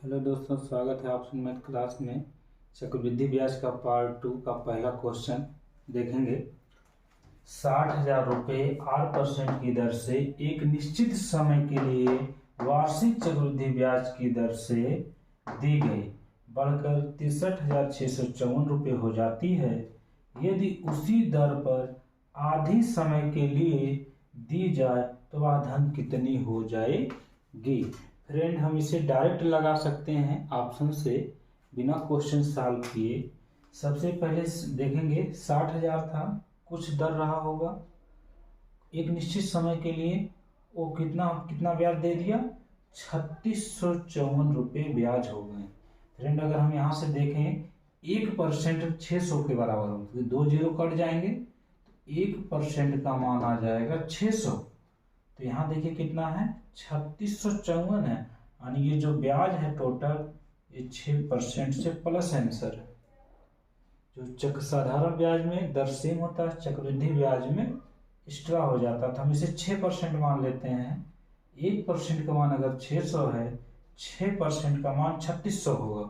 Hello दोस्तों, स्वागत है आपसे मैथ क्लास में। चक्रवृद्धि ब्याज का पार्ट 2 का पहला क्वेश्चन देखेंगे। 60,000 रुपये 8% की दर से एक निश्चित समय के लिए वार्षिक चक्रवृद्धि ब्याज की दर से दी गई बढ़कर 63,654 रुपये हो जाती है। यदि उसी दर पर आधी समय के लिए दी जाए तो वह धन कितनी हो जाएगी। फ्रेंड, हम इसे डायरेक्ट लगा सकते हैं ऑप्शन से बिना क्वेश्चन सॉल्व किए। सबसे पहले देखेंगे 60,000 था, कुछ दर रहा होगा एक निश्चित समय के लिए, वो कितना कितना ब्याज दे दिया, 3654 रुपये ब्याज हो गए। फ्रेंड, अगर हम यहाँ से देखें 1% 600 के बराबर हो, तो 2 जीरो कट जाएंगे तो 1% का मान आ जाएगा 600। तो यहाँ देखिए कितना है, 3654 है, यानी ये जो ब्याज है टोटल ये 6% से प्लस आंसर है। जो साधारण ब्याज में दर सेम होता है, चक्रवृद्धि ब्याज में एक्स्ट्रा हो जाता, तो हम इसे 6% मान लेते हैं। 1% का मान अगर 600 है, 6% का मान 3600 होगा,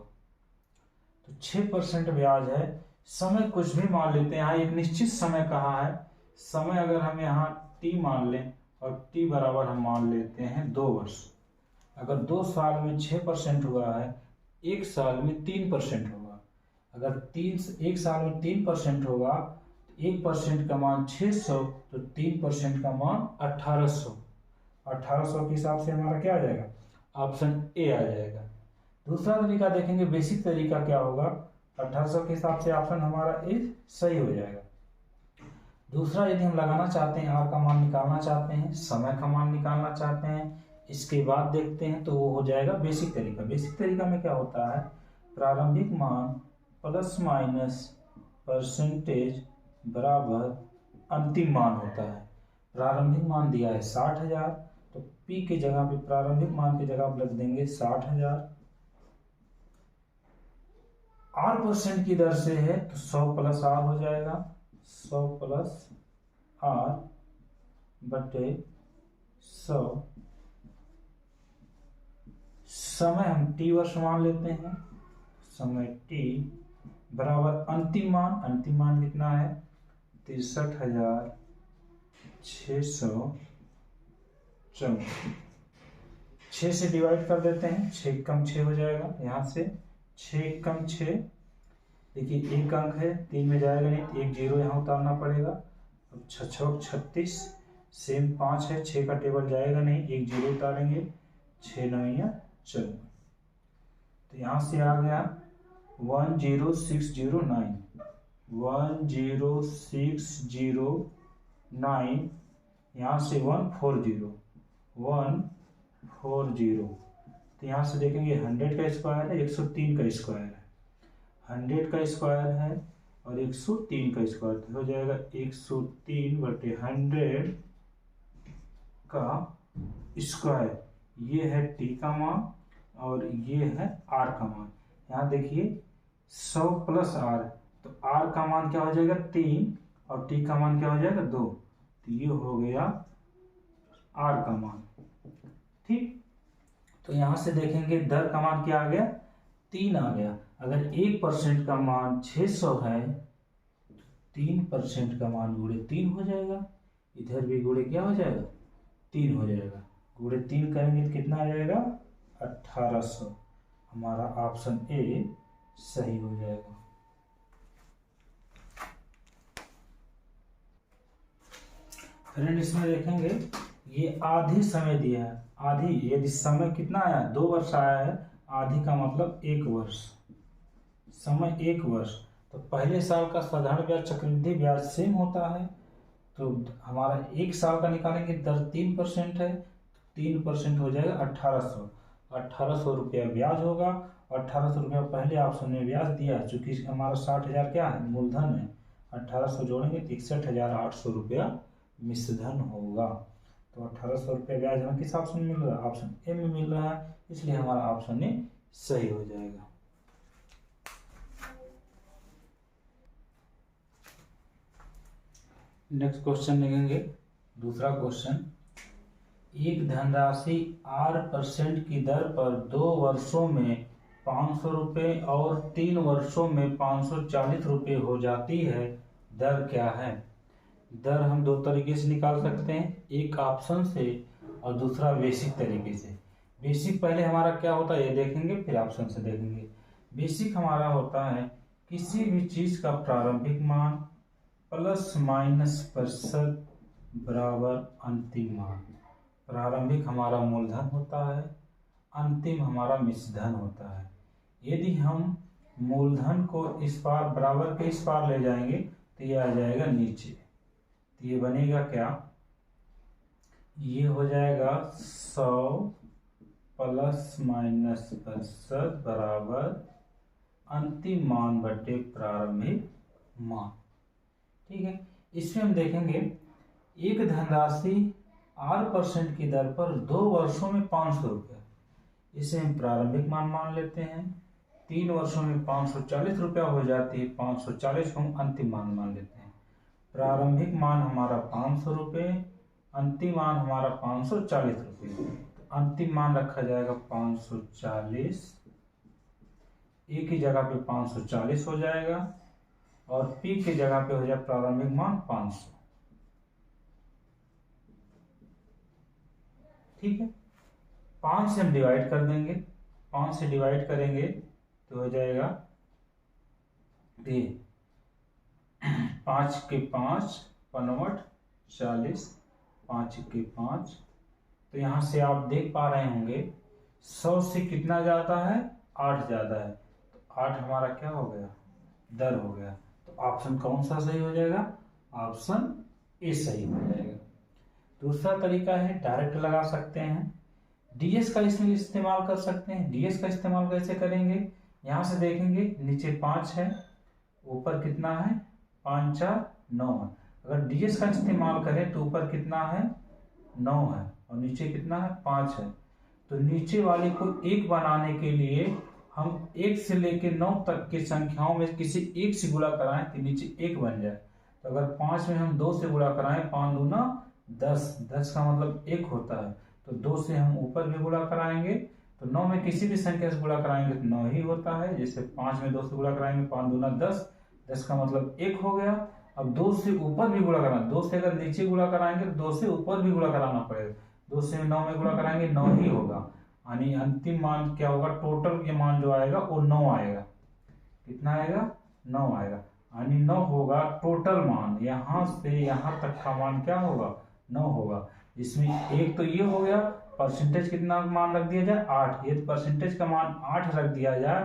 तो 6% ब्याज है। समय कुछ भी मान लेते हैं, यहाँ एक निश्चित समय कहा है। समय अगर हम यहाँ t मान लें और t बराबर हम मान लेते हैं 2 वर्ष। अगर 2 साल में 6% हुआ है, 1 साल में 3% होगा। अगर 1 साल में 3% होगा तो 1% का मान 600, तो 3% का मान 1800। 1800 के हिसाब से हमारा क्या आ जाएगा, ऑप्शन ए आ जाएगा। दूसरा तरीका देखेंगे, बेसिक तरीका क्या होगा, 1800 के हिसाब से ऑप्शन हमारा ए सही हो जाएगा। दूसरा, यदि हम लगाना चाहते हैं, आर का मान निकालना चाहते हैं, समय का मान निकालना चाहते हैं, इसके बाद देखते हैं, तो वो हो जाएगा बेसिक तरीका। बेसिक तरीका में क्या होता है, प्रारंभिक मान प्लस माइनस परसेंटेज बराबर अंतिम मान होता है। प्रारंभिक मान दिया है 60,000, तो पी के जगह पे प्रारंभिक मान की जगह आप लिख देंगे 60,000। R% की दर से है तो 100 प्लस आर हो जाएगा, 100 प्लस आर बटे 100। समय हम t वर्ष मान लेते हैं, समय t बराबर अंतिम मान कितना है, 63,654। 6 से डिवाइड कर देते हैं, 6 कम 6 हो जाएगा, यहाँ से 6 कम 6। देखिए एक अंक है, 3 में जाएगा नहीं, एक जीरो यहाँ उतारना पड़ेगा। अब 6 36 सेम 5 है, 6 का टेबल जाएगा नहीं, एक जीरो उतारेंगे, 6 9 14। तो यहाँ से आ गया 10609, 10609। यहाँ से 140, तो यहाँ से देखेंगे 100 का स्क्वायर है, 103 का स्क्वायर है, 100 का स्क्वायर है और 103 का स्क्वायर, तो हो जाएगा 103 बटे 100 का स्क्वायर। ये है t का मान और ये है r का मान। यहाँ देखिए 100 प्लस r, तो r का मान क्या हो जाएगा 3 और t का मान क्या हो जाएगा 2, तो ये हो गया r का मान। ठीक, तो यहाँ से देखेंगे दर का मान क्या आ गया, 3 आ गया। अगर 1% का मान 600 है, 3% का मान गुणे 3 हो जाएगा, इधर भी गुणे क्या हो जाएगा 3 हो जाएगा, गुणे 3 करेंगे तो कितना आ जाएगा 1800। हमारा ऑप्शन ए सही हो जाएगा। फ्रेंड, इसमें देखेंगे ये आधी समय दिया है, आधी यदि समय कितना आया 2 वर्ष आया है, आधी का मतलब 1 वर्ष, समय 1 वर्ष। तो पहले साल का साधारण ब्याज चक्रवृद्धि ब्याज सेम होता है, तो हमारा 1 साल का निकालेंगे, दर 3% है, 3% हो जाएगा 1800। 1800 रुपया ब्याज होगा, 1800 रुपया पहले ऑप्शन में ब्याज दिया, चूंकि हमारा 60,000 क्या है मूलधन है, 1800 जोड़ेंगे तो 61,800 रुपया मिश्रधन होगा। तो 1800 रुपया ब्याज हमें किस ऑप्शन में मिल रहा है, ऑप्शन ए में मिल रहा है, इसलिए हमारा ऑप्शन ए सही हो जाएगा। नेक्स्ट क्वेश्चन देखेंगे, दूसरा क्वेश्चन। एक धनराशि R% की दर पर 2 वर्षों में 500 रुपये और 3 वर्षों में 540 रुपये हो जाती है, दर क्या है? दर हम दो तरीके से निकाल सकते हैं, एक ऑप्शन से और दूसरा बेसिक तरीके से। बेसिक पहले हमारा क्या होता है ये देखेंगे, फिर ऑप्शन से देखेंगे। बेसिक हमारा होता है किसी भी चीज का प्रारंभिक मान प्लस माइनस प्रतिशत बराबर अंतिम मान। प्रारंभिक हमारा मूलधन होता है, अंतिम हमारा मिश्रधन होता है। यदि हम मूलधन को इस पार बराबर के इस पार ले जाएंगे तो ये आ जाएगा नीचे, तो ये बनेगा क्या, ये हो जाएगा 100 प्लस माइनस प्रतिशत बराबर अंतिम मान बटे प्रारंभिक मान। ठीक है, इसमें हम देखेंगे एक धनराशि R% की दर पर 2 वर्षों में 500 रुपया, इसे हम प्रारंभिक मान लेते हैं। 3 वर्षों में 540 रुपया हो जाती है, 540 को हम अंतिम मान लेते हैं। प्रारंभिक मान हमारा 500 रुपये, अंतिम मान हमारा 540 रुपये, तो अंतिम मान रखा जाएगा 540, एक ही जगह पे 540 हो जाएगा और P की जगह पे हो जाए प्रारंभिक मान 500। ठीक है, 5 से हम डिवाइड कर देंगे, 5 से डिवाइड करेंगे तो हो जाएगा 5 के 5 55 40, 5 के 5, तो यहां से आप देख पा रहे होंगे 100 से कितना जाता है, 8 ज्यादा है, तो 8 हमारा क्या हो गया, दर हो गया। तो ऑप्शन कौन सा सही हो जाएगा, ऑप्शन ए सही हो जाएगा। दूसरा तरीका है डायरेक्ट लगा सकते हैं, डीएस का इसमें इस्तेमाल कर सकते हैं। डीएस का इस्तेमाल कैसे करेंगे, यहां से देखेंगे नीचे 5 है, ऊपर कितना है 5 4 9 है। अगर डीएस का इस्तेमाल करें तो ऊपर कितना है 9 है और नीचे कितना है 5 है, तो नीचे वाले को 1 बनाने के लिए हम 1 से लेकर 9 तक की संख्याओं में किसी एक से गुणा कराएं तो नीचे 1 बन जाए। तो अगर 5 में हम 2 से गुणा कराएं, 5 दूना 10, 10 का मतलब 1 होता है, तो 2 से हम ऊपर भी गुणा कराएंगे, तो 9 में किसी भी संख्या से गुणा कराएंगे तो 9 ही होता है। जैसे 5 में 2 से गुणा कराएंगे, 5 दूना 10, 10 का मतलब 1 हो गया। अब 2 से ऊपर भी गुणा कराना, 2 से अगर नीचे गुणा कराएंगे तो 2 से ऊपर भी गुणा कराना पड़ेगा, 2 से 9 में गुणा कराएंगे 9 ही होगा, यानी अंतिम मान क्या होगा, टोटल के मान जो आएगा वो 9 आएगा। कितना आएगा, 9 आएगा, यानी 9 होगा टोटल मान, यहां से यहां तक का मान क्या होगा, 9 होगा। इसमें एक तो ये हो गया, परसेंटेज कितना मान रख दिया जाए 8, ये परसेंटेज का मान 8 रख दिया जाए,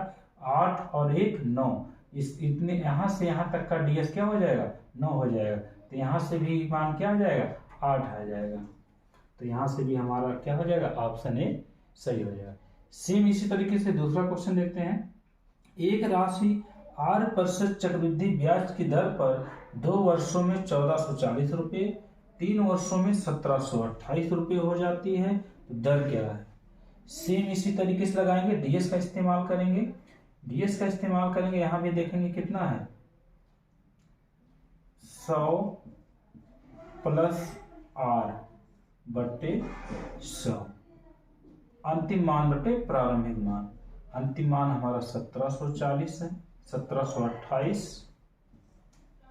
8 और 1 9, इस इतने यहां से यहां तक का डीएस क्या हो जाएगा 9 हो जाएगा, तो यहां से भी मान क्या आ जाएगा 8 आ जाएगा, तो यहां से भी हमारा क्या हो जाएगा, ऑप्शन ए सही हो जाएगा। सेम इसी तरीके से दूसरा क्वेश्चन देखते हैं, एक राशि R% चक्रवृद्धि ब्याज की दर पर 2 वर्षों में 1440 रुपये, 3 वर्षों में 1728 रुपये हो जाती है, तो दर क्या है। सेम इसी तरीके से लगाएंगे, डीएस का इस्तेमाल करेंगे, डीएस का इस्तेमाल करेंगे, यहां भी देखेंगे कितना है 100 प्लस R बटे 100, अंतिम मान बटे प्रारंभिक मान। अंतिम मान हमारा 1740 है, 1728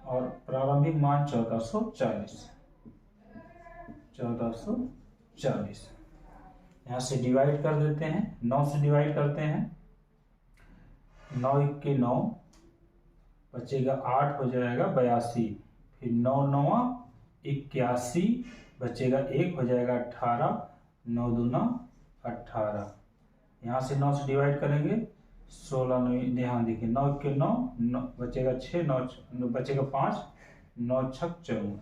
और प्रारंभिक मान 1440, 1440। यहां से डिवाइड कर देते हैं, 9 से डिवाइड करते हैं, 9 के 9 बचेगा 8 हो जाएगा 82, फिर 9 9 81 बचेगा 1 हो जाएगा 18, 9 दूना 18, यहाँ से 9 से डिवाइड करेंगे 16, 9 ध्यान देखिए 9 के 9 बचेगा 6, 9 बचेगा 5, 9 छक 54,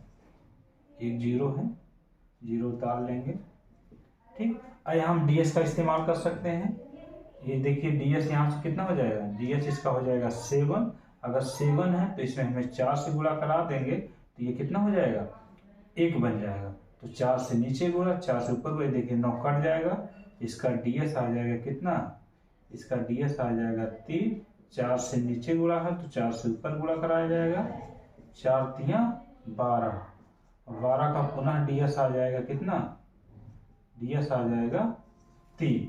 एक 0 है, 0 उतार लेंगे। ठीक, अब हम डीएस का इस्तेमाल कर सकते हैं, ये देखिए डीएस यहाँ से कितना हो जाएगा, डीएस इसका हो जाएगा 7, अगर 7 है तो इसमें हमें 4 से गुणा करा देंगे तो ये कितना हो जाएगा 1 बन जाएगा, तो 4 से नीचे गुणा, 4 से ऊपर गुणा, देखिए 9 कट जाएगा, इसका डीएस आ जाएगा कितना, इसका डीएस आ जाएगा 3, 4 से नीचे गुणा है तो 4 से ऊपर गुणा कराया जाएगा, 4 3 12, 12 का पुनः डीएस आ जाएगा कितना ds आ जाएगा 3।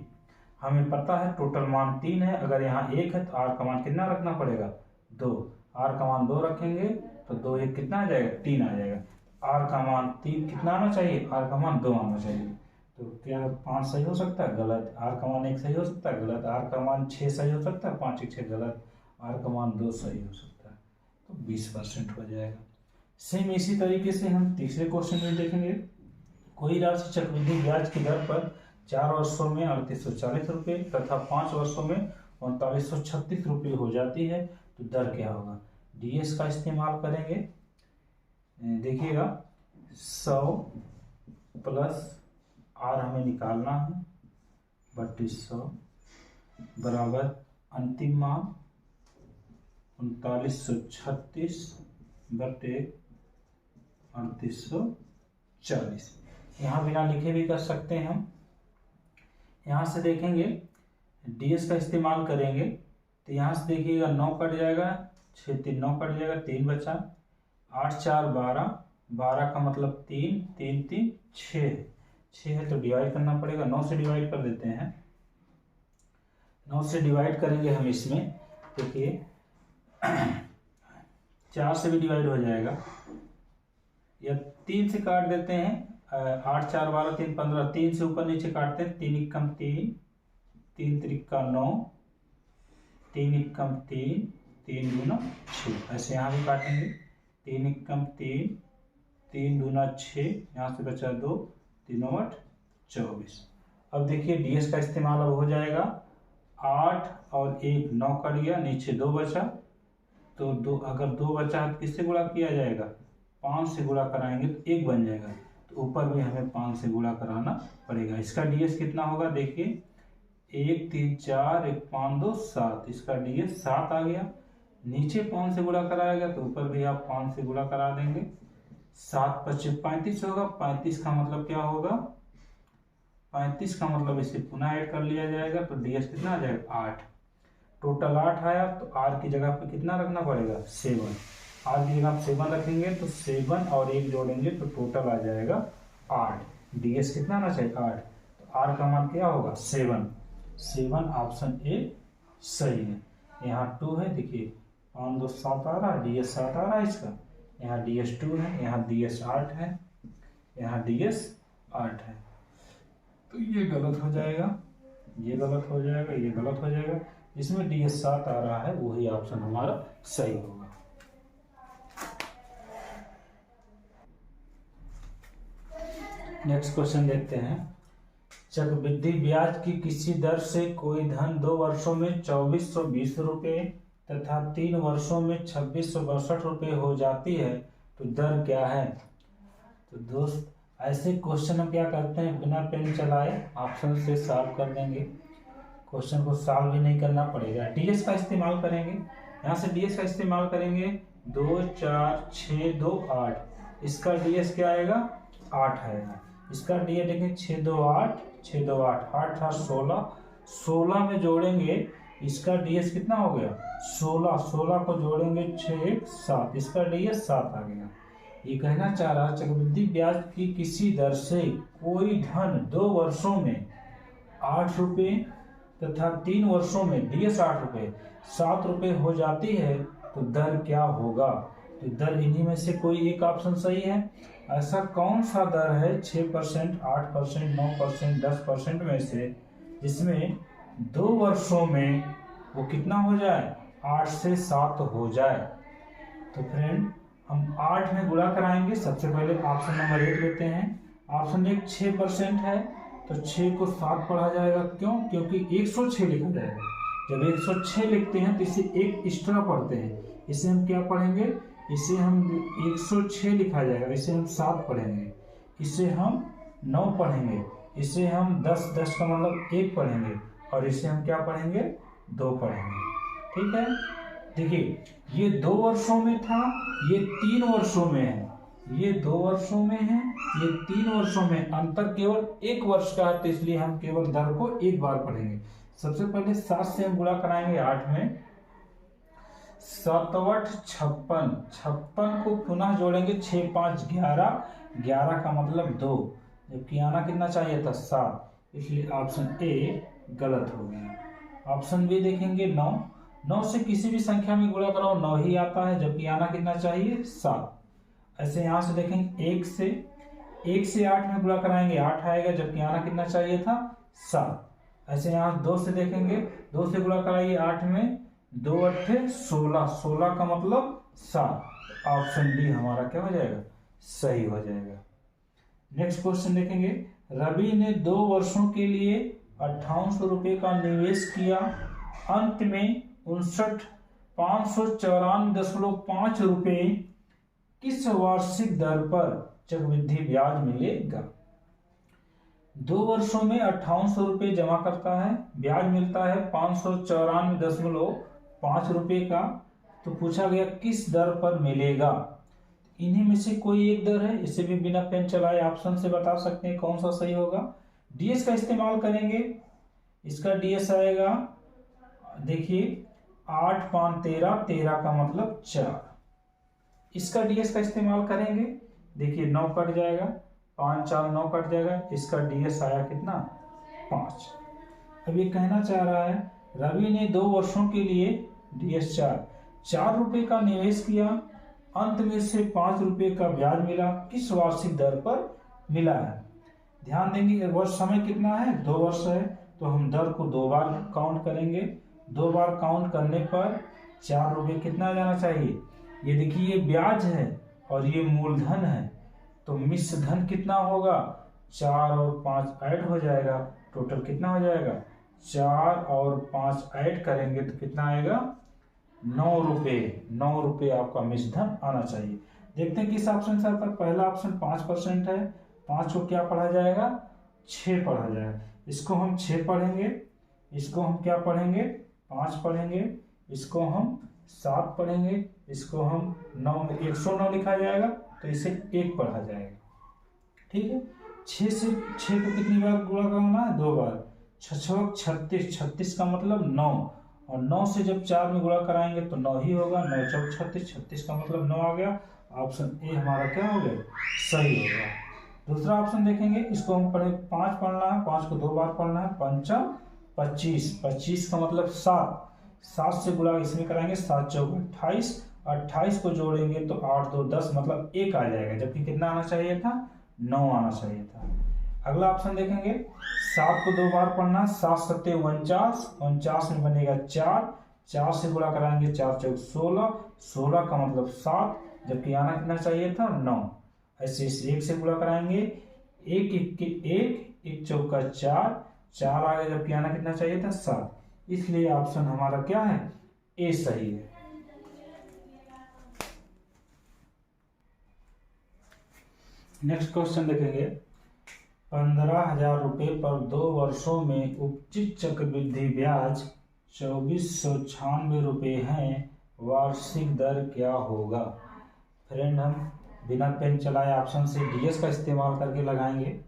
हमें पता है टोटल मान 3 है, अगर यहाँ 1 है तो r का मान कितना रखना पड़ेगा 2, r का मान 2 रखेंगे तो 2 1 कितना आ जाएगा 3 आ जाएगा। r का मान 3 कितना आना चाहिए, r का मान 2 आना चाहिए। तो क्या 5 सही हो सकता है, गलत। r का मान 1 सही हो सकता है, गलत। r का मान 6 सही हो सकता है, 5 1 6 गलत। r का मान 2 सही हो सकता है, तो 20% हो जाएगा। सेम इसी तरीके से हम तीसरे क्वेश्चन में देखेंगे। कोई राशि चक्रवृद्धि ब्याज की दर पर 4 वर्षों में 3840 रुपये तथा 5 वर्षों में 3936 रुपये हो जाती है, तो दर क्या होगा। डीएस का इस्तेमाल करेंगे। देखिएगा 100 प्लस आर हमें निकालना है 3200 बराबर अंतिम मान 3936 बटे 3840। यहाँ बिना लिखे भी कर सकते हैं हम। यहाँ से देखेंगे डीएस का इस्तेमाल करेंगे तो यहाँ से देखिएगा 9 कट जाएगा, 6 3 9 कट जाएगा, 3 बचा, 8 4 12, 12 का मतलब 3 3 3 6 है तो डिवाइड करना पड़ेगा। 9 से डिवाइड कर देते हैं, 9 से डिवाइड करेंगे हम इसमें। देखिए 4 से भी डिवाइड हो जाएगा या 3 से काट देते हैं। 8 4 12 3 15, 3 से ऊपर नीचे काटते हैं। 3 एकम 3, 3 त्रिका 9, 3 एकम 3, 3 दूना 6। ऐसे यहाँ भी काटेंगे। 3 एकम 3, 3 दूना 6, यहाँ से बचा 2, 3 8 24। अब देखिए डीएस का इस्तेमाल अब हो जाएगा। 8 और 1 9 कट गया, नीचे 2 बचा, तो 2 अगर 2 बचा तो किससे गुणा किया जाएगा, 5 से गुणा कराएंगे तो 1 बन जाएगा, तो ऊपर भी हमें 5 से गुणा कराना पड़ेगा। इसका डीएस कितना होगा, देखिए 1 3 4 1 5 2 7, इसका डीएस 7 आ गया। नीचे 5 से गुणा कराएगा तो ऊपर भी आप 5 से गुणा करा देंगे। 7 25 35 होगा। 35 का मतलब क्या होगा, 35 का मतलब इसे पुनः ऐड कर लिया जाएगा, तो डीएस कितना आ जाएगा 8। टोटल 8 आया, तो आर की जगह पे कितना रखना पड़ेगा 7। आर की जगह आप 7 रखेंगे तो 7 और 1 जोड़ेंगे तो टोटल आ जाएगा 8। डीएस कितना आना चाहिए 8, तो आर का मान क्या होगा 7। 7 ऑप्शन ए सही है। यहाँ 2 है, देखिए 5 2 7 आ रहा है, डीएस 7 आ रहा है इसका। यहाँ डीएस 2 है, यहाँ डीएस 8 है, यहाँ डीएस 8 है, तो ये गलत हो जाएगा, ये गलत हो जाएगा, ये गलत हो जाएगा। इसमें डीएस 7 आ रहा है, वही ऑप्शन हमारा सही होगा। नेक्स्ट क्वेश्चन देखते हैं। चक्रवृद्धि ब्याज की किसी दर से कोई धन 2 वर्षों में 2420 रुपये तथा 3 वर्षों में 2662 रुपये हो जाती है, तो दर क्या है। तो दोस्त ऐसे क्वेश्चन हम क्या करते हैं, बिना पेन चलाए ऑप्शन से सॉल्व कर देंगे। क्वेश्चन को सॉल्व भी नहीं करना पड़ेगा। डीएस का इस्तेमाल करेंगे। यहाँ से डीएस का इस्तेमाल करेंगे 2 4 6 2 8, इसका डीएस क्या आएगा 8 आएगा। इसका डीएस देखें 6 2 8 6 2 8 8 8 16, 16 में जोड़ेंगे इसका डीएस कितना हो गया 16, 16 को जोड़ेंगे 6 1 7, इसका डीएस 7 आ गया। ये कहना चाह रहा चक्रवृद्धि ब्याज की किसी दर से कोई धन 2 वर्षों में 8 रुपये तथा 3 वर्षों में डीएस 8 रुपये 7 रुपये हो जाती है, तो दर क्या होगा। तो दर इन्हीं में से कोई एक ऑप्शन सही है। ऐसा कौन सा दर है 6%, 8%, 9%, 10% में से जिसमें 2 वर्षों में वो कितना हो जाए 8 से 7 हो जाए। तो फ्रेंड हम 8 में गुणा कराएंगे। सबसे पहले ऑप्शन नंबर 1 लेते हैं। ऑप्शन 1 6% है, तो 6 को 7 पढ़ा जाएगा, क्यों, क्योंकि 106 लिखा जाएगा। जब 106 लिखते हैं तो इसे एक एक्स्ट्रा पढ़ते हैं, इसे हम क्या पढ़ेंगे, इसे हम 106 लिखा जाएगा, इसे हम 7 पढ़ेंगे, इसे हम 9 पढ़ेंगे, इसे हम 10 10 का मतलब 1 पढ़ेंगे, और इसे हम क्या पढ़ेंगे 2 पढ़ेंगे। ठीक है, देखिए ये 2 वर्षों में था, ये 3 वर्षों में है, ये 2 वर्षों में है, ये 3 वर्षों में, अंतर केवल 1 वर्ष का है, तो इसलिए हम केवल दर को एक बार पढ़ेंगे। सबसे पहले 7 से हम गुणा कराएंगे 8 में, 7 8 56 को पुनः जोड़ेंगे 6 5 11, 11 का मतलब 2, जबकि आना कितना चाहिए था 7, इसलिए ऑप्शन ए गलत हो गया। ऑप्शन बी देखेंगे 9, 9 से किसी भी संख्या में गुणा कराओ 9 ही आता है, जबकि आना कितना चाहिए 7। ऐसे यहाँ से देखेंगे 1 से 8 में गुणा कराएंगे 8 आएगा, जबकि आना कितना चाहिए था 7। ऐसे यहाँ 2 से देखेंगे, 2 से गुणा कराइए 8 में, 2 8 16, 16 का मतलब 7। ऑप्शन डी हमारा क्या हो जाएगा, सही हो जाएगा। नेक्स्ट क्वेश्चन देखेंगे, रवि ने 2 वर्षों के लिए 5800 रुपये का निवेश किया, अंत में 594.5 रुपये किस वार्षिक दर पर चक्रवृद्धि ब्याज मिलेगा। 2 वर्षों में 5800 रुपये जमा करता है, ब्याज मिलता है 594.5 रुपये का, तो पूछा गया किस दर पर मिलेगा। इन्हीं में से कोई एक दर है, इसे भी बिना पेन चलाए ऑप्शन से बता सकते हैं कौन सा सही होगा। डीएस का इस्तेमाल करेंगे, इसका डीएस आएगा, देखिए 8 5 13, 13 का मतलब 4। इसका डीएस का इस्तेमाल करेंगे, देखिए 9 कट जाएगा, 5 4 9 कट जाएगा, इसका डीएस आया कितना 5। अब ये कहना चाह रहा है रवि ने 2 वर्षों के लिए डीएस 4 रुपए का निवेश किया, अंत में से 5 रुपए का ब्याज मिला, किस वार्षिक दर पर मिला है। ध्यान देंगे वर्ष समय कितना है 2 वर्ष है, तो हम दर को 2 बार काउंट करेंगे। 2 बार काउंट करने पर 4 रुपये कितना जाना चाहिए। ये देखिए ये ब्याज है और ये मूलधन है, तो मिश्र धन कितना होगा 4 और 5 ऐड हो जाएगा, टोटल कितना हो जाएगा 4 और 5 ऐड करेंगे तो कितना आएगा 9 रुपये। 9 रुपये आपका मिश्र धन आना चाहिए। देखते हैं किस ऑप्शन से आता है। पहला ऑप्शन 5% है, 5 को क्या पढ़ा जाएगा 6 पढ़ा जाएगा। इसको हम 6 पढ़ेंगे, इसको हम क्या पढ़ेंगे 5 पढ़ेंगे, इसको हम 7 पढ़ेंगे, इसको हम 9 में 109 लिखा जाएगा, तो इसे 1 पढ़ा जाएगा। ठीक है, 6 से 6 को कितनी बार गुणा करना है 2 बार, 6 36, 36 का मतलब 9, और 9 से जब 4 में गुणा कराएंगे तो 9 ही होगा, 9 4 36, 36 का मतलब 9 आ गया। ऑप्शन ए हमारा क्या हो गया सही होगा। दूसरा ऑप्शन देखेंगे, इसको हम पढ़े 5 पढ़ना है, 5 को 2 बार पढ़ना है, 5 25, 25 का मतलब 7, 7 से गुणा इसमें कराएंगे 7 4 28, 28 को जोड़ेंगे तो 8 2 10 मतलब 1 आ जाएगा, जबकि कितना आना चाहिए था 9 आना चाहिए था। अगला ऑप्शन देखेंगे, 7 को 2 बार पढ़ना, 7 7 49, 49 में बनेगा 4, 4 से गुणा कराएंगे 4 4 16, 16 का मतलब 7, जबकि आना कितना चाहिए था 9। ऐसे इस 1 से गुणा कराएंगे, 1 1 1 1 चौका 4, 4 आ गया, जबकि आना कितना चाहिए था 7। इसलिए ऑप्शन हमारा क्या है ए सही है। नेक्स्ट क्वेश्चन देखेंगे, 15,000 रुपये पर 2 वर्षों में उपचित चक्रवृद्धि ब्याज 2496 रुपये है, वार्षिक दर क्या होगा। फ्रेंड हम बिना पेन चलाए ऑप्शन से डीएस का इस्तेमाल करके लगाएंगे।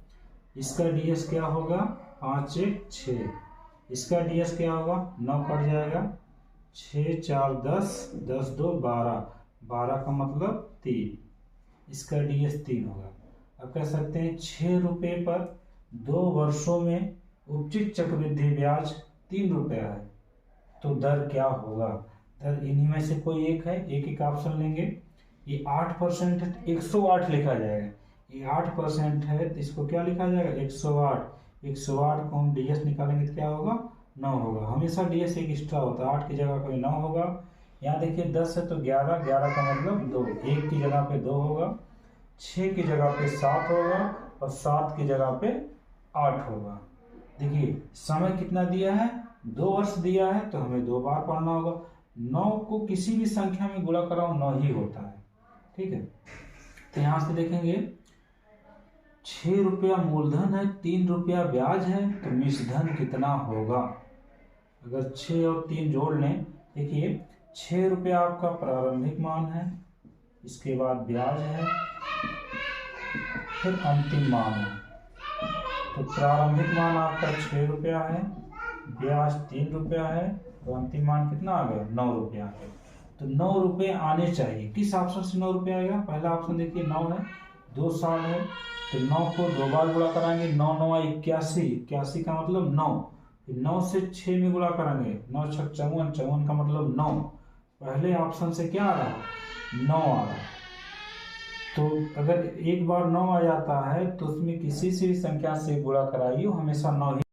इसका डीएस क्या होगा 5 1 6, इसका डीएस क्या होगा 9 कट जाएगा, 6 4 10, 10 2 12, 12 का मतलब 3, इसका डीएस 3 होगा। अब कह सकते हैं 6 रुपये पर 2 वर्षों में उपचित चक्रवृद्धि ब्याज 3 रुपया है, तो दर क्या होगा। दर इन्हीं में से कोई एक है, एक एक ऑप्शन लेंगे। ये 8% है, 108 लिखा जाएगा। ये 8% है तो इसको क्या लिखा जाएगा 108। 108 को हम डीएस निकालेंगे तो क्या होगा 9 होगा। हमेशा डीएस एक एक्स्ट्रा होता है, 8 की जगह कोई 9 होगा। यहाँ देखिए 10 है तो 11, 11 का मतलब 2, 1 की जगह पे 2 होगा, 6 की जगह पे 7 होगा और 7 की जगह पे 8 होगा। देखिए समय कितना दिया है 2 वर्ष दिया है, तो हमें 2 बार पढ़ना होगा। 9 को किसी भी संख्या में गुणा कराओ 9 ही होता है। ठीक है, तो यहाँ से देखेंगे 6 रुपया मूलधन है, 3 रुपया ब्याज है, तो मिश्र धन कितना होगा। अगर 6 और 3 जोड़ लें, देखिए 6 रुपया आपका प्रारंभिक मान है, इसके बाद ब्याज है, फिर अंतिम मान है। तो प्रारंभिक मान आपका 6 रुपया है, ब्याज 3 रुपया है, तो अंतिम मान कितना आ गया 9 रुपया आ गया। तो 9 रुपये आने चाहिए। किस ऑप्शन से 9 रुपये आएगा, पहला ऑप्शन देखिए 9 है, 2 है तो 9 को 2 बार गुणा कराएंगे, 9 9 81, 81 का मतलब 9, 9 से 6 में गुणा करेंगे, 9 6 54, 54 का मतलब 9। पहले ऑप्शन से क्या आ रहा है, 9 आ रहा है। तो अगर एक बार 9 आ जाता है तो उसमें किसी से भी संख्या से गुणा कराइए, हमेशा 9 ही